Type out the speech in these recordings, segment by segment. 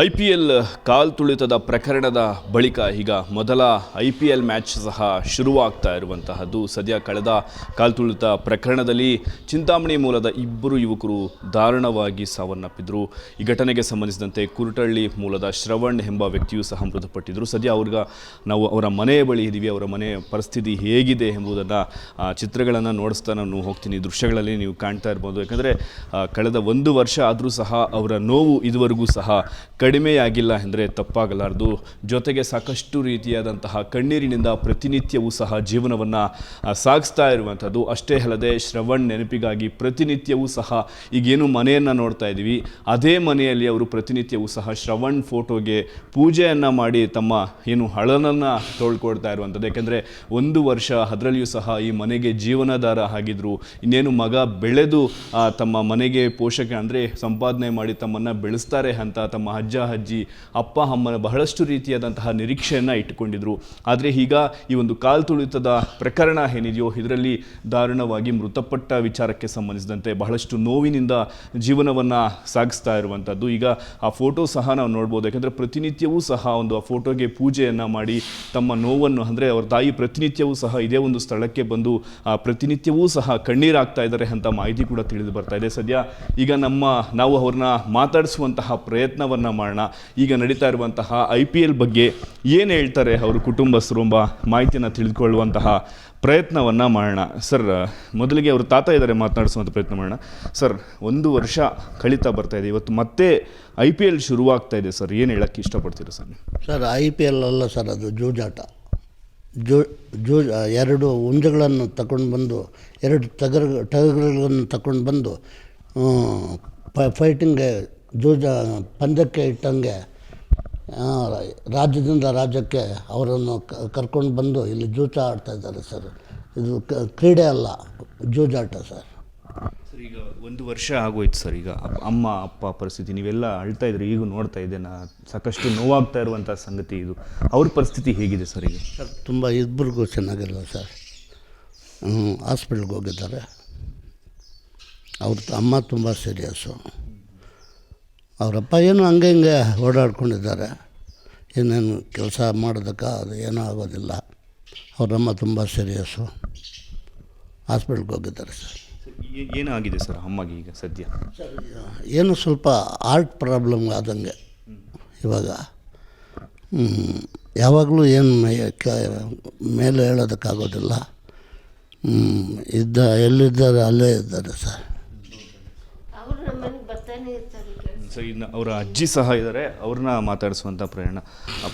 IPL ಕಾಲ್ ತುಳಿತದ ಪ್ರಕರಣದ ಬಳಿಕ ಈಗ ಮೊದಲ IPL ಮ್ಯಾಚ್ ಸಹ ಶುರುವಾಗ್ತಾ ಇರುವಂತಹದ್ದು. ಸದ್ಯ ಕಳೆದ ಕಾಲ್ ತುಳಿತ ಪ್ರಕರಣದಲ್ಲಿ ಚಿಂತಾಮಣಿ ಮೂಲದ ಇಬ್ಬರು ಯುವಕರು ದಾರುಣವಾಗಿ ಸಾವನ್ನಪ್ಪಿದ್ರು. ಈ ಘಟನೆಗೆ ಸಂಬಂಧಿಸಿದಂತೆ ಕುರುಟಳ್ಳಿ ಮೂಲದ ಶ್ರವಣ್ ಎಂಬ ವ್ಯಕ್ತಿಯೂ ಸಹ ಮೃತಪಟ್ಟಿದ್ದರು. ಸದ್ಯ ನಾವು ಅವರ ಮನೆಯ ಬಳಿ ಇದ್ದೀವಿ. ಅವರ ಮನೆಯ ಪರಿಸ್ಥಿತಿ ಹೇಗಿದೆ ಎಂಬುದನ್ನು ಚಿತ್ರಗಳನ್ನು ನೋಡಿಸ್ತಾ ನಾನು ಹೋಗ್ತೀನಿ. ದೃಶ್ಯಗಳಲ್ಲಿ ನೀವು ಕಾಣ್ತಾ ಇರ್ಬೋದು. ಯಾಕಂದರೆ ಕಳೆದ 1 ವರ್ಷ ಆದರೂ ಸಹ ಅವರ ನೋವು ಇದುವರೆಗೂ ಸಹ ಕಡಿಮೆಯಾಗಿಲ್ಲ ಎಂದರೆ ತಪ್ಪಾಗಲಾರದು. ಜೊತೆಗೆ ಸಾಕಷ್ಟು ರೀತಿಯಾದಂತಹ ಕಣ್ಣೀರಿನಿಂದ ಪ್ರತಿನಿತ್ಯವೂ ಸಹ ಜೀವನವನ್ನು ಸಾಗಿಸ್ತಾ ಇರುವಂಥದ್ದು. ಅಷ್ಟೇ ಅಲ್ಲದೆ ಶ್ರವಣ್ ನೆನಪಿಗಾಗಿ ಪ್ರತಿನಿತ್ಯವೂ ಸಹ ಈಗೇನು ಮನೆಯನ್ನು ನೋಡ್ತಾ ಇದ್ದೀವಿ, ಅದೇ ಮನೆಯಲ್ಲಿ ಅವರು ಪ್ರತಿನಿತ್ಯವೂ ಸಹ ಶ್ರವಣ್ ಫೋಟೋಗೆ ಪೂಜೆಯನ್ನು ಮಾಡಿ ತಮ್ಮ ಏನು ಹಳನನ್ನು ತೊಳ್ಕೊಡ್ತಾ ಇರುವಂಥದ್ದು. ಯಾಕೆಂದರೆ 1 ವರ್ಷ ಅದರಲ್ಲಿಯೂ ಸಹ ಈ ಮನೆಗೆ ಜೀವನಾಧಾರ ಆಗಿದ್ರು. ಇನ್ನೇನು ಮಗ ಬೆಳೆದು ತಮ್ಮ ಮನೆಗೆ ಪೋಷಕ ಅಂದರೆ ಸಂಪಾದನೆ ಮಾಡಿ ತಮ್ಮನ್ನು ಬೆಳೆಸ್ತಾರೆ ಅಂತ ತಮ್ಮ ಅಜ್ಜಿ ಅಪ್ಪ ಅಮ್ಮನ ಬಹಳಷ್ಟು ರೀತಿಯಾದಂತಹ ನಿರೀಕ್ಷೆಯನ್ನು ಇಟ್ಟುಕೊಂಡಿದ್ರು. ಆದರೆ ಈಗ ಈ ಒಂದು ಕಾಲ್ ತುಳಿತದ ಪ್ರಕರಣ ಏನಿದೆಯೋ ಇದರಲ್ಲಿ ದಾರುಣವಾಗಿ ಮೃತಪಟ್ಟ ವಿಚಾರಕ್ಕೆ ಸಂಬಂಧಿಸಿದಂತೆ ಬಹಳಷ್ಟು ನೋವಿನಿಂದ ಜೀವನವನ್ನು ಸಾಗಿಸ್ತಾ ಇರುವಂಥದ್ದು. ಈಗ ಆ ಫೋಟೋ ಸಹ ನಾವು ನೋಡ್ಬೋದು. ಯಾಕಂದರೆ ಪ್ರತಿನಿತ್ಯವೂ ಸಹ ಒಂದು ಆ ಫೋಟೋಗೆ ಪೂಜೆಯನ್ನು ಮಾಡಿ ತಮ್ಮ ನೋವನ್ನು ಅಂದರೆ ಅವ್ರ ತಾಯಿ ಪ್ರತಿನಿತ್ಯವೂ ಸಹ ಇದೇ ಒಂದು ಸ್ಥಳಕ್ಕೆ ಬಂದು ಪ್ರತಿನಿತ್ಯವೂ ಸಹ ಕಣ್ಣೀರಾಗ್ತಾ ಇದ್ದಾರೆ ಅಂತ ಮಾಹಿತಿ ಕೂಡ ತಿಳಿದು ಬರ್ತಾ ಇದೆ. ಸದ್ಯ ಈಗ ನಾವು ಅವ್ರನ್ನ ಮಾತಾಡಿಸುವಂತಹ ಪ್ರಯತ್ನವನ್ನು ಮಾಡೋಣ. ಈಗ ನಡೀತಾ ಇರುವಂತಹ IPL ಬಗ್ಗೆ ಏನು ಹೇಳ್ತಾರೆ ಅವರು ಕುಟುಂಬಸ್ಥರು ಎಂಬ ಮಾಹಿತಿಯನ್ನು ತಿಳಿದುಕೊಳ್ಳುವಂತಹ ಪ್ರಯತ್ನವನ್ನು ಮಾಡೋಣ. ಸರ್, ಮೊದಲಿಗೆ ಅವರು ತಾತ ಇದ್ದಾರೆ, ಮಾತನಾಡಿಸುವಂಥ ಪ್ರಯತ್ನ ಮಾಡೋಣ. ಸರ್, 1 ವರ್ಷ ಕಳೀತಾ ಬರ್ತಾ ಇದೆ. ಇವತ್ತು ಮತ್ತೆ IPL ಶುರುವಾಗ್ತಾ ಇದೆ. ಸರ್, ಏನು ಹೇಳೋಕ್ಕೆ ಇಷ್ಟಪಡ್ತೀರಾ ಸರ್? ಸರ್, IPL ಅಲ್ಲ ಸರ್, ಅದು ಜೂಜಾಟ. ಎರಡು ಹುಂಜಗಳನ್ನು ತಗೊಂಡು ಬಂದು, 2 ಟಗರುಗಳನ್ನು ತಗೊಂಡು ಬಂದು ಫೈಟಿಂಗ್ಗೆ ಪಂದ್ಯಕ್ಕೆ ಇಟ್ಟಂಗೆ ರಾಜ್ಯದಿಂದ ರಾಜ್ಯಕ್ಕೆ ಅವರನ್ನು ಕರ್ಕೊಂಡು ಬಂದು ಇಲ್ಲಿ ಜೂಜ ಆಡ್ತಾ ಇದ್ದಾರೆ ಸರ್. ಇದು ಕ್ರೀಡೆ ಅಲ್ಲ, ಜೂಜಾಟ ಸರ್. ಸರ್, ಈಗ 1 ವರ್ಷ ಆಗೋಯ್ತು ಸರ್. ಈಗ ಅಮ್ಮ ಅಪ್ಪ ಪರಿಸ್ಥಿತಿ ನೀವೆಲ್ಲ ಅಳ್ತಾ ಇದ್ರಿ, ಈಗ ನೋಡ್ತಾ ಇದ್ದೆ ಸಾಕಷ್ಟು ನೋವಾಗ್ತಾ ಇರುವಂಥ ಸಂಗತಿ ಇದು. ಅವ್ರ ಪರಿಸ್ಥಿತಿ ಹೇಗಿದೆ ಸರ್ ಈಗ? ಸರ್, ತುಂಬ ಇಬ್ಬರಿಗೂ ಚೆನ್ನಾಗಿಲ್ಲ ಸರ್. ಹಾಸ್ಪಿಟ್ಲ್ಗೆ ಹೋಗಿದ್ದಾರೆ. ಅವ್ರ ಅಮ್ಮ ತುಂಬ ಸೀರಿಯಸ್ಸು. ಅವರಪ್ಪ ಏನು ಹಂಗೆ ಓಡಾಡ್ಕೊಂಡಿದ್ದಾರೆ. ಏನೇನು ಕೆಲಸ ಮಾಡೋದಕ್ಕೆ ಅದು ಏನೂ ಆಗೋದಿಲ್ಲ. ಅವರಮ್ಮ ತುಂಬ ಸೀರಿಯಸ್ಸು. ಹಾಸ್ಪಿಟ್ಲ್ಗೆ ಹೋಗಿದ್ದಾರೆ ಸರ್. ಏನಾಗಿದೆ ಸರ್ ಅಮ್ಮಗೆ ಈಗ ಸದ್ಯ? ಸರ್, ಏನು ಸ್ವಲ್ಪ ಹಾರ್ಟ್ ಪ್ರಾಬ್ಲಮ್ ಆದಂಗೆ ಇವಾಗ. ಯಾವಾಗಲೂ ಏನು ಮೇಲೆ ಹೇಳೋದಕ್ಕಾಗೋದಿಲ್ಲ. ಎಲ್ಲಿದ್ದಾರೆ ಅಲ್ಲೇ ಇದ್ದಾರೆ ಸರ್. ಸರ್, ಇನ್ನು ಅವರ ಅಜ್ಜಿ ಸಹ ಇದ್ದಾರೆ. ಅವ್ರನ್ನ ಮಾತಾಡಿಸುವಂಥ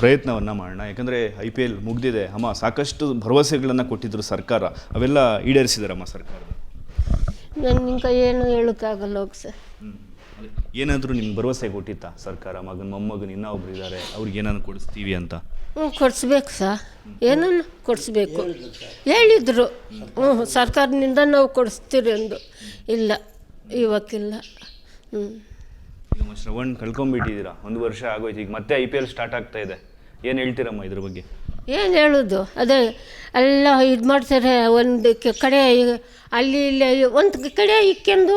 ಪ್ರಯತ್ನವನ್ನು ಮಾಡೋಣ. ಯಾಕಂದರೆ IPL ಮುಗಿದಿದೆ. ಅಮ್ಮ, ಸಾಕಷ್ಟು ಭರವಸೆಗಳನ್ನು ಕೊಟ್ಟಿದ್ದರು ಸರ್ಕಾರ, ಅವೆಲ್ಲ ಈಡೇರಿಸಿದಾರಮ್ಮ ಸರ್ಕಾರ? ನನಗೆ ಏನು ಹೇಳೋಕ್ಕಾಗಲ್ಲ ಹೋಗಿ ಸರ್. ಏನಾದರೂ ನಿಮ್ಗೆ ಭರವಸೆ ಕೊಟ್ಟಿತ್ತಾ ಸರ್ಕಾರ? ಮೊಮ್ಮಗನ ಇನ್ನೂ ಒಬ್ರು ಇದ್ದಾರೆ, ಅವ್ರಿಗೆ ಏನಾದ್ರು ಕೊಡಿಸ್ತೀವಿ ಅಂತ? ಕೊಡಿಸ್ಬೇಕು ಸರ್, ಏನನ್ನು ಕೊಡಿಸ್ಬೇಕು ಹೇಳಿದರು. ಸರ್ಕಾರದಿಂದ ನಾವು ಕೊಡಿಸ್ತೀರಿ ಅಂದು. ಇಲ್ಲ, ಇವಾಗಿಲ್ಲ. ಈಗ ಶ್ರವಣ್ ಕಳ್ಕೊಂಬಿಟ್ಟಿದ್ದೀರಾ, 1 ವರ್ಷ ಆಗೋಯ್ತು. ಈಗ ಮತ್ತೆ IPL ಸ್ಟಾರ್ಟ್ ಆಗ್ತಾ ಇದೆ. ಏನು ಹೇಳ್ತೀರಮ್ಮ ಇದ್ರ ಬಗ್ಗೆ? ಏನು ಹೇಳೋದು, ಅದೇ ಎಲ್ಲ ಇದು ಮಾಡ್ತಾರೆ. ಒಂದು ಕಡೆ ಅಲ್ಲಿ ಇಲ್ಲಿ ಒಂದು ಕಡೆ ಇಕ್ಕೊಂಡು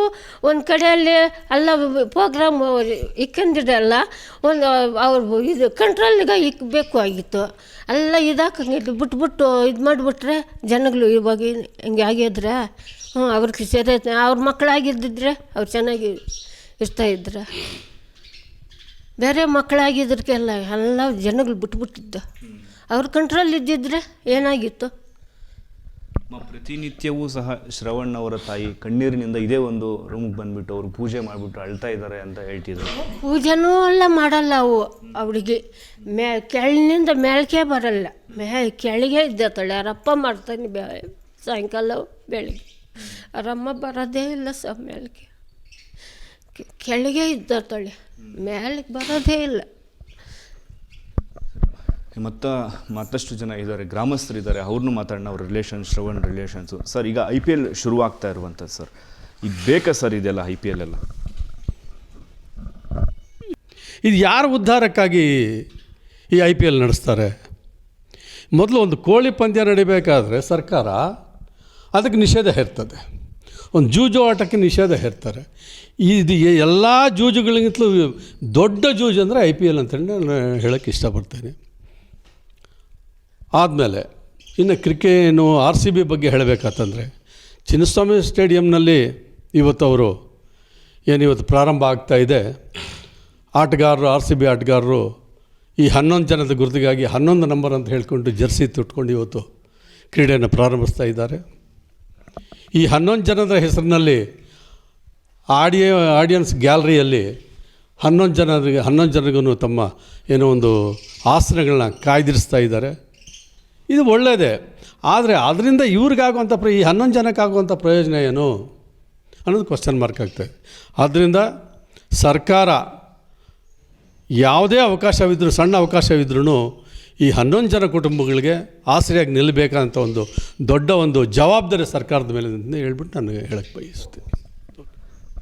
ಒಂದು ಕಡೆಯಲ್ಲಿ ಎಲ್ಲ ಪ್ರೋಗ್ರಾಮ್ ಇಕ್ಕೊಂಡಿರಲ್ಲ. ಅವ್ರು ಇದು ಕಂಟ್ರೋಲ್ಗೆ ಇಕ್ಬೇಕು ಆಗಿತ್ತು. ಎಲ್ಲ ಇದಾಕಂಗಿಲ್ಲ, ಬಿಟ್ಬಿಟ್ಟು ಇದು ಮಾಡಿಬಿಟ್ರೆ ಜನಗಳು ಇವಾಗ ಹಿಂಗೆ ಆಗಿದ್ರೆ ಅವ್ರಿಗೆ ಸರಿ, ಅವ್ರ ಮಕ್ಕಳಾಗಿದ್ದಿದ್ರೆ ಅವ್ರು ಚೆನ್ನಾಗಿ ಇರ್ತಾಯಿದ್ರು. ಬೇರೆ ಮಕ್ಕಳಾಗಿದ್ರಕ್ಕೆಲ್ಲ ಎಲ್ಲ ಜನಗಳು ಬಿಟ್ಬಿಟ್ಟಿದ್ದು. ಅವ್ರ ಕಂಟ್ರೋಲ್ ಇದ್ದಿದ್ರೆ ಏನಾಗಿತ್ತು? ಪ್ರತಿನಿತ್ಯವೂ ಸಹ ಶ್ರವಣ್ ಅವರ ತಾಯಿ ಕಣ್ಣೀರಿನಿಂದ ಇದೇ ಒಂದು ರೂಮ್ಗೆ ಬಂದುಬಿಟ್ಟು ಅವರು ಪೂಜೆ ಮಾಡಿಬಿಟ್ಟು ಅಳ್ತಾ ಇದ್ದಾರೆ ಅಂತ ಹೇಳ್ತಿದ್ರು. ಪೂಜೆನೂ ಎಲ್ಲ ಮಾಡಲ್ಲ ಅವು. ಅವಳಿಗೆ ಕೆಳಗಿನಿಂದ ಮೇಲ್ಕೆ ಬರಲ್ಲ, ಕೆಳಗೆ ಇದ್ದಾಳೆ. ಅವರಪ್ಪ ಮಾಡ್ತಾನೆ ಸಾಯಂಕಾಲ ಬೆಳಗ್ಗೆ. ಅವರಮ್ಮ ಬರೋದೇ ಇಲ್ಲ ಸಹ ಮೇಲ್ಕೆ, ಕೆಳಗೆ ಇದ್ದಾಳೆ, ಮೇಲಕ್ಕೆ ಬರೋದೇ ಇಲ್ಲ. ಮತ್ತಷ್ಟು ಜನ ಇದ್ದಾರೆ, ಗ್ರಾಮಸ್ಥರಿದ್ದಾರೆ, ಅವ್ರನ್ನೂ ಮಾತಾಡೋಣ. ಅವ್ರ ಶ್ರವಣ್ ರಿಲೇಷನ್ಸು. ಸರ್, ಈಗ IPL ಶುರುವಾಗ್ತಾ ಇರುವಂಥದ್ದು ಸರ್, ಈಗ ಬೇಕಾ ಸರ್ ಇದೆಲ್ಲ IPL ಎಲ್ಲ? ಇದು ಯಾರ ಉದ್ಧಾರಕ್ಕಾಗಿ ಈ IPL ನಡೆಸ್ತಾರೆ? ಮೊದಲು ಒಂದು ಕೋಳಿ ಪಂದ್ಯ ನಡಿಬೇಕಾದ್ರೆ ಸರ್ಕಾರ ಅದಕ್ಕೆ ನಿಷೇಧ ಇರ್ತದೆ. ಒಂದು ಜೂಜು ಆಟಕ್ಕೆ ನಿಷೇಧ ಹೇರ್ತಾರೆ. ಇದು ಎಲ್ಲ ಜೂಜುಗಳಿಗಿಂತಲೂ ದೊಡ್ಡ ಜೂಜು ಅಂದರೆ IPL ಅಂತೇಳಿ ನಾನು ಹೇಳೋಕ್ಕೆ ಇಷ್ಟಪಡ್ತೇನೆ. ಆದಮೇಲೆ ಇನ್ನು ಕ್ರಿಕೆಟು RCB ಬಗ್ಗೆ ಹೇಳಬೇಕಂತಂದರೆ ಚಿನ್ನಸ್ವಾಮಿ ಸ್ಟೇಡಿಯಂನಲ್ಲಿ ಇವತ್ತು ಇವತ್ತು ಪ್ರಾರಂಭ ಆಗ್ತಾಯಿದೆ. ಆಟಗಾರರು RCB ಆಟಗಾರರು ಈ 11 ಜನದ ಗುರುತಿಗಾಗಿ 11 ನಂಬರ್ ಅಂತ ಹೇಳ್ಕೊಂಡು ಜರ್ಸಿ ತುಟ್ಕೊಂಡು ಇವತ್ತು ಕ್ರೀಡೆಯನ್ನು ಪ್ರಾರಂಭಿಸ್ತಾ ಇದ್ದಾರೆ. ಈ 11 ಜನದ ಹೆಸರಿನಲ್ಲಿ ಆಡಿಯನ್ಸ್ ಗ್ಯಾಲರಿಯಲ್ಲಿ 11 ಜನರಿಗೂ ತಮ್ಮ ಏನೋ ಒಂದು ಆಸನಗಳನ್ನ ಕಾಯ್ದಿರಿಸ್ತಾ ಇದ್ದಾರೆ. ಇದು ಒಳ್ಳೆಯದೇ. ಆದರೆ ಅದರಿಂದ ಇವ್ರಿಗಾಗುವಂಥ ಈ 11 ಜನಕ್ಕಾಗುವಂಥ ಪ್ರಯೋಜನ ಏನು ಅನ್ನೋದು ಕ್ವಶನ್ ಮಾರ್ಕ್ ಆಗ್ತದೆ. ಆದ್ದರಿಂದ ಸರ್ಕಾರ ಯಾವುದೇ ಅವಕಾಶವಿದ್ದರೂ, ಸಣ್ಣ ಅವಕಾಶವಿದ್ರೂ ಈ 11 ಜನ ಕುಟುಂಬಗಳಿಗೆ ಆಸರೆಯಾಗಿ ನಿಲ್ಲಬೇಕಂತ ಒಂದು ದೊಡ್ಡ ಜವಾಬ್ದಾರಿ ಸರ್ಕಾರದ ಮೇಲೆ ಅಂತ ಹೇಳ್ಬಿಟ್ಟು ನಾನು ಹೇಳಕ್ಕೆ ಬಯಸುತ್ತೇನೆ.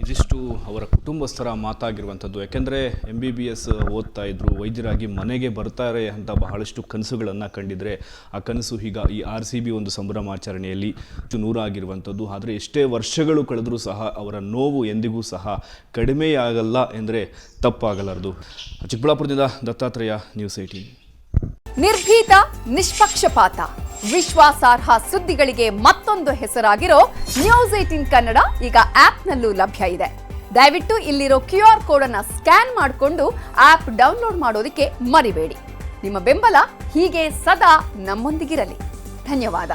ಇದಿಷ್ಟು ಅವರ ಕುಟುಂಬಸ್ಥರ ಮಾತಾಗಿರುವಂಥದ್ದು. ಯಾಕೆಂದರೆ MBBS ಓದ್ತಾ ಇದ್ದರು, ವೈದ್ಯರಾಗಿ ಮನೆಗೆ ಬರ್ತಾರೆ ಅಂತ ಬಹಳಷ್ಟು ಕನಸುಗಳನ್ನು ಕಂಡಿದ್ರೆ ಆ ಕನಸು ಈಗ ಈ RCB ಒಂದು ಸಂಭ್ರಮಾಚರಣೆಯಲ್ಲಿ ನೂರಾಗಿರುವಂಥದ್ದು. ಆದರೆ ಎಷ್ಟೇ ವರ್ಷಗಳು ಕಳೆದರೂ ಸಹ ಅವರ ನೋವು ಎಂದಿಗೂ ಸಹ ಕಡಿಮೆಯಾಗಲ್ಲ ಎಂದರೆ ತಪ್ಪಾಗಲಾರದು. ಚಿಕ್ಕಬಳ್ಳಾಪುರದಿಂದ ದತ್ತಾತ್ರೇಯ, ನ್ಯೂಸ್ 18. ನಿರ್ಭೀತ, ನಿಷ್ಪಕ್ಷಪಾತ, ವಿಶ್ವಾಸಾರ್ಹ ಸುದ್ದಿಗಳಿಗೆ ಮತ್ತೊಂದು ಹೆಸರಾಗಿರೋ ನ್ಯೂಸ್ 18 ಕನ್ನಡ ಈಗ ಆಪ್ನಲ್ಲೂ ಲಭ್ಯ ಇದೆ. ದಯವಿಟ್ಟು ಇಲ್ಲಿರೋ QR ಕೋಡ್ ಅನ್ನು ಸ್ಕ್ಯಾನ್ ಮಾಡಿಕೊಂಡು ಆಪ್ ಡೌನ್ಲೋಡ್ ಮಾಡೋದಕ್ಕೆ ಮರಿಬೇಡಿ. ನಿಮ್ಮ ಬೆಂಬಲ ಹೀಗೆ ಸದಾ ನಮ್ಮೊಂದಿಗಿರಲಿ. ಧನ್ಯವಾದ.